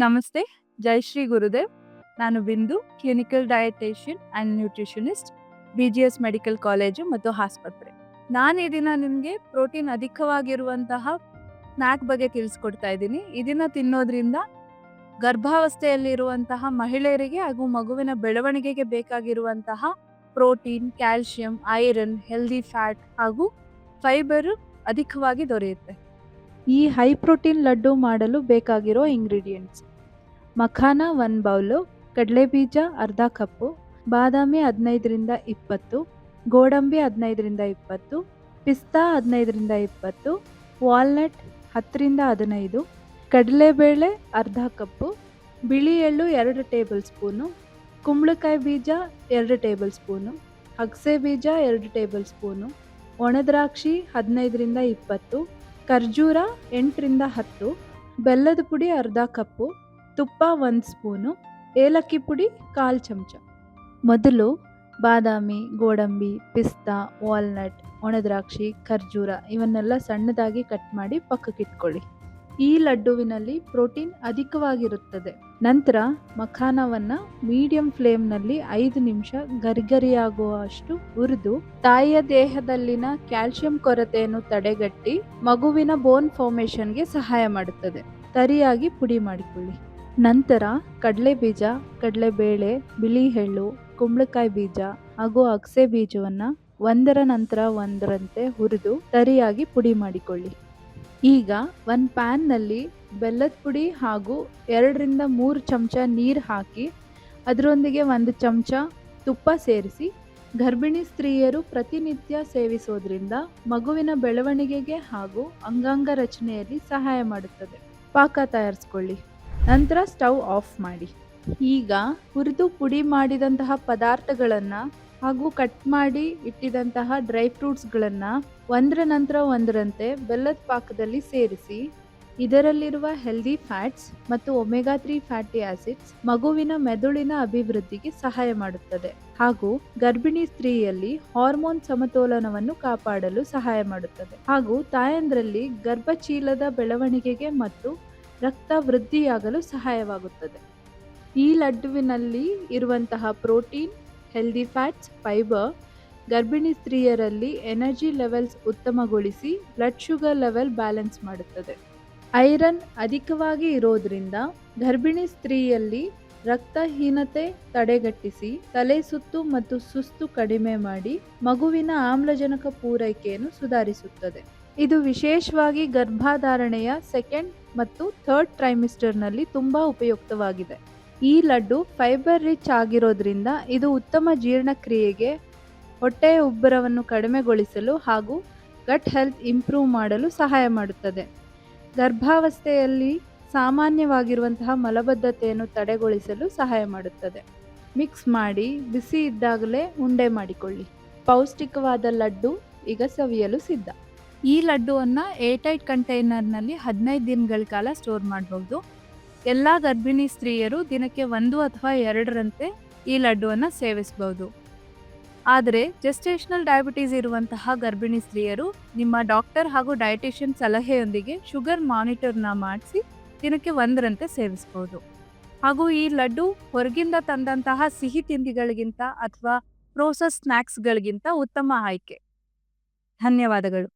ನಮಸ್ತೆ, ಜೈ ಶ್ರೀ ಗುರುದೇವ್. ನಾನು Bindu, clinical dietician and nutritionist, BGS medical college ಮತ್ತು ಆಸ್ಪತ್ರೆ. ನಾನು ಈ ದಿನ ನಿಮಗೆ ಪ್ರೋಟೀನ್ ಅಧಿಕವಾಗಿರುವಂತಹ ಸ್ನ್ಯಾಕ್ ಬಗ್ಗೆ ತಿಳಿಸ್ಕೊಡ್ತಾ ಇದ್ದೀನಿ. ಇದನ್ನು ತಿನ್ನೋದ್ರಿಂದ ಗರ್ಭಾವಸ್ಥೆಯಲ್ಲಿರುವಂತಹ ಮಹಿಳೆಯರಿಗೆ ಹಾಗೂ ಮಗುವಿನ ಬೆಳವಣಿಗೆಗೆ ಬೇಕಾಗಿರುವಂತಹ protein, calcium, iron, healthy fat ಹಾಗೂ ಫೈಬರ್ ಅಧಿಕವಾಗಿ ದೊರೆಯುತ್ತೆ. ಈ ಹೈ ಪ್ರೋಟೀನ್ ಲಡ್ಡು ಮಾಡಲು ಬೇಕಾಗಿರೋ ಇಂಗ್ರೀಡಿಯೆಂಟ್ಸ್: ಮಖಾನ 1 ಬೌಲು, ಕಡಲೆಬೀಜ ಅರ್ಧ ಕಪ್ಪು, ಬಾದಾಮಿ 15ರಿಂದ 20, ಗೋಡಂಬಿ 15ರಿಂದ 20, ಪಿಸ್ತಾ 15ರಿಂದ 20, ವಾಲ್ನಟ್ 10ರಿಂದ 15, ಕಡಲೆಬೇಳೆ ಅರ್ಧ ಕಪ್ಪು, ಬಿಳಿ ಎಳ್ಳು 2 ಟೇಬಲ್ ಸ್ಪೂನು, ಕುಂಬಳಕಾಯಿ ಬೀಜ 2 ಟೇಬಲ್ ಸ್ಪೂನು, ಅಗಸೆ ಬೀಜ 2 ಟೇಬಲ್ ಸ್ಪೂನು, ಒಣದ್ರಾಕ್ಷಿ 15ರಿಂದ 20, ಖರ್ಜೂರ 8ರಿಂದ 10, ಬೆಲ್ಲದ ಪುಡಿ ಅರ್ಧ ಕಪ್ಪು, ತುಪ್ಪ 1 ಸ್ಪೂನು, ಏಲಕ್ಕಿ ಪುಡಿ 1/4 ಚಮಚ. ಮೊದಲು ಬಾದಾಮಿ, ಗೋಡಂಬಿ, ಪಿಸ್ತಾ, ವಾಲ್ನಟ್, ಒಣದ್ರಾಕ್ಷಿ, ಖರ್ಜೂರ ಇವನ್ನೆಲ್ಲ ಸಣ್ಣದಾಗಿ ಕಟ್ ಮಾಡಿ ಪಕ್ಕಕ್ಕಿಟ್ಕೊಳ್ಳಿ. ಈ ಲಡ್ಡುವಿನಲ್ಲಿ ಪ್ರೋಟೀನ್ ಅಧಿಕವಾಗಿರುತ್ತದೆ. ನಂತರ ಮಖಾನವನ್ನು ಮೀಡಿಯಂ ಫ್ಲೇಮ್ನಲ್ಲಿ 5 ನಿಮಿಷ ಗರಿಗರಿಯಾಗುವಷ್ಟು ಹುರಿದು ತಾಯಿಯ ದೇಹದಲ್ಲಿನ ಕ್ಯಾಲ್ಸಿಯಂ ಕೊರತೆಯನ್ನು ತಡೆಗಟ್ಟಿ ಮಗುವಿನ ಬೋನ್ ಫಾರ್ಮೇಷನ್ಗೆ ಸಹಾಯ ಮಾಡುತ್ತದೆ. ತರಿಯಾಗಿ ಪುಡಿ ಮಾಡಿಕೊಳ್ಳಿ. ನಂತರ ಕಡಲೆಬೀಜ, ಕಡಲೆಬೇಳೆ, ಬಿಳಿ ಎಳ್ಳು, ಕುಂಬಳಕಾಯಿ ಬೀಜ ಹಾಗೂ ಅಗಸೆ ಬೀಜವನ್ನು ಒಂದರ ನಂತರ ಒಂದರಂತೆ ಹುರಿದು ತರಿಯಾಗಿ ಪುಡಿ ಮಾಡಿಕೊಳ್ಳಿ. ಈಗ ಒಂದು ಪ್ಯಾನ್ನಲ್ಲಿ ಬೆಲ್ಲದ ಪುಡಿ ಹಾಗೂ 2ರಿಂದ 3 ಚಮಚ ನೀರು ಹಾಕಿ ಅದರೊಂದಿಗೆ 1 ಚಮಚ ತುಪ್ಪ ಸೇರಿಸಿ ಗರ್ಭಿಣಿ ಸ್ತ್ರೀಯರು ಪ್ರತಿನಿತ್ಯ ಸೇವಿಸೋದ್ರಿಂದ ಮಗುವಿನ ಬೆಳವಣಿಗೆಗೆ ಹಾಗೂ ಅಂಗಾಂಗ ರಚನೆಯಲ್ಲಿ ಸಹಾಯ ಮಾಡುತ್ತದೆ. ಪಾಕ ತಯಾರಿಸ್ಕೊಳ್ಳಿ. ನಂತರ ಸ್ಟವ್ ಆಫ್ ಮಾಡಿ. ಈಗ ಹುರಿದು ಪುಡಿ ಮಾಡಿದಂತಹ ಪದಾರ್ಥಗಳನ್ನು ಹಾಗೂ ಕಟ್ ಮಾಡಿ ಇಟ್ಟಿದಂತಹ ಡ್ರೈ ಫ್ರೂಟ್ಸ್ಗಳನ್ನು ಒಂದರ ನಂತರ ಒಂದರಂತೆ ಬೆಲ್ಲದ ಪಾಕದಲ್ಲಿ ಸೇರಿಸಿ ಇದರಲ್ಲಿರುವ ಹೆಲ್ದಿ ಫ್ಯಾಟ್ಸ್ ಮತ್ತು ಒಮೆಗಾ 3 ಫ್ಯಾಟಿ ಆಸಿಡ್ಸ್ ಮಗುವಿನ ಮೆದುಳಿನ ಅಭಿವೃದ್ಧಿಗೆ ಸಹಾಯ ಮಾಡುತ್ತದೆ ಹಾಗೂ ಗರ್ಭಿಣಿ ಸ್ತ್ರೀಯಲ್ಲಿ ಹಾರ್ಮೋನ್ ಸಮತೋಲನವನ್ನು ಕಾಪಾಡಲು ಸಹಾಯ ಮಾಡುತ್ತದೆ ಹಾಗೂ ತಾಯಂದ್ರಲ್ಲಿ ಗರ್ಭಚೀಲದ ಬೆಳವಣಿಗೆಗೆ ಮತ್ತು ರಕ್ತ ವೃದ್ಧಿಯಾಗಲು ಸಹಾಯವಾಗುತ್ತದೆ. ಈ ಲಡ್ಡುವಿನಲ್ಲಿ ಇರುವಂತಹ ಪ್ರೋಟೀನ್, ಹೆಲ್ದಿ ಫ್ಯಾಟ್ಸ್, ಫೈಬರ್ ಗರ್ಭಿಣಿ ಸ್ತ್ರೀಯರಲ್ಲಿ ಎನರ್ಜಿ ಲೆವೆಲ್ಸ್ ಉತ್ತಮಗೊಳಿಸಿ ಬ್ಲಡ್ ಶುಗರ್ ಲೆವೆಲ್ ಬ್ಯಾಲೆನ್ಸ್ ಮಾಡುತ್ತದೆ. ಐರನ್ ಅಧಿಕವಾಗಿ ಇರೋದ್ರಿಂದ ಗರ್ಭಿಣಿ ಸ್ತ್ರೀಯಲ್ಲಿ ರಕ್ತಹೀನತೆ ತಡೆಗಟ್ಟಿಸಿ ತಲೆ ಸುತ್ತು ಮತ್ತು ಸುಸ್ತು ಕಡಿಮೆ ಮಾಡಿ ಮಗುವಿನ ಆಮ್ಲಜನಕ ಪೂರೈಕೆಯನ್ನು ಸುಧಾರಿಸುತ್ತದೆ. ಇದು ವಿಶೇಷವಾಗಿ ಗರ್ಭಧಾರಣೆಯ 2nd ಮತ್ತು 3rd ಟ್ರೈಮಿಸ್ಟರ್ನಲ್ಲಿ ತುಂಬ ಉಪಯುಕ್ತವಾಗಿದೆ. ಈ ಲಡ್ಡು ಫೈಬರ್ ರಿಚ್ ಆಗಿರೋದ್ರಿಂದ ಇದು ಉತ್ತಮ ಜೀರ್ಣಕ್ರಿಯೆಗೆ, ಹೊಟ್ಟೆಯ ಉಬ್ಬರವನ್ನು ಕಡಿಮೆಗೊಳಿಸಲು ಹಾಗೂ ಗಟ್ ಹೆಲ್ತ್ ಇಂಪ್ರೂವ್ ಮಾಡಲು ಸಹಾಯ ಮಾಡುತ್ತದೆ. ಗರ್ಭಾವಸ್ಥೆಯಲ್ಲಿ ಸಾಮಾನ್ಯವಾಗಿರುವಂತಹ ಮಲಬದ್ಧತೆಯನ್ನು ತಡೆಗೊಳಿಸಲು ಸಹಾಯ ಮಾಡುತ್ತದೆ. ಮಿಕ್ಸ್ ಮಾಡಿ ಬಿಸಿ ಇದ್ದಾಗಲೇ ಉಂಡೆ ಮಾಡಿಕೊಳ್ಳಿ. ಪೌಷ್ಟಿಕವಾದ ಲಡ್ಡು ಈಗ ಸವಿಯಲು ಸಿದ್ಧ. ಈ ಲಡ್ಡುವನ್ನು ಏರ್ಟೈಟ್ ಕಂಟೈನರ್ನಲ್ಲಿ 15 ದಿನಗಳ ಕಾಲ ಸ್ಟೋರ್ ಮಾಡಬಹುದು. ಎಲ್ಲ ಗರ್ಭಿಣಿ ಸ್ತ್ರೀಯರು ದಿನಕ್ಕೆ 1 ಅಥವಾ 2ರಂತೆ ಈ ಲಡ್ಡುವನ್ನು ಸೇವಿಸಬಹುದು. ಆದರೆ ಜೆಸ್ಟೇಷನಲ್ ಡಯಾಬಿಟೀಸ್ ಇರುವಂತಹ ಗರ್ಭಿಣಿ ಸ್ತ್ರೀಯರು ನಿಮ್ಮ ಡಾಕ್ಟರ್ ಹಾಗೂ ಡಯಟಿಷಿಯನ್ ಸಲಹೆಯೊಂದಿಗೆ ಶುಗರ್ ಮಾನಿಟರ್ನ ಮಾಡಿಸಿ ದಿನಕ್ಕೆ 1ರಂತೆ ಸೇವಿಸಬಹುದು. ಹಾಗೂ ಈ ಲಡ್ಡು ಹೊರಗಿಂದ ತಂದಂತಹ ಸಿಹಿ ತಿಂಡಿಗಳಿಗಿಂತ ಅಥವಾ ಪ್ರೋಸೆಸ್ ಸ್ನ್ಯಾಕ್ಸ್ಗಳಿಗಿಂತ ಉತ್ತಮ ಆಯ್ಕೆ. ಧನ್ಯವಾದಗಳು.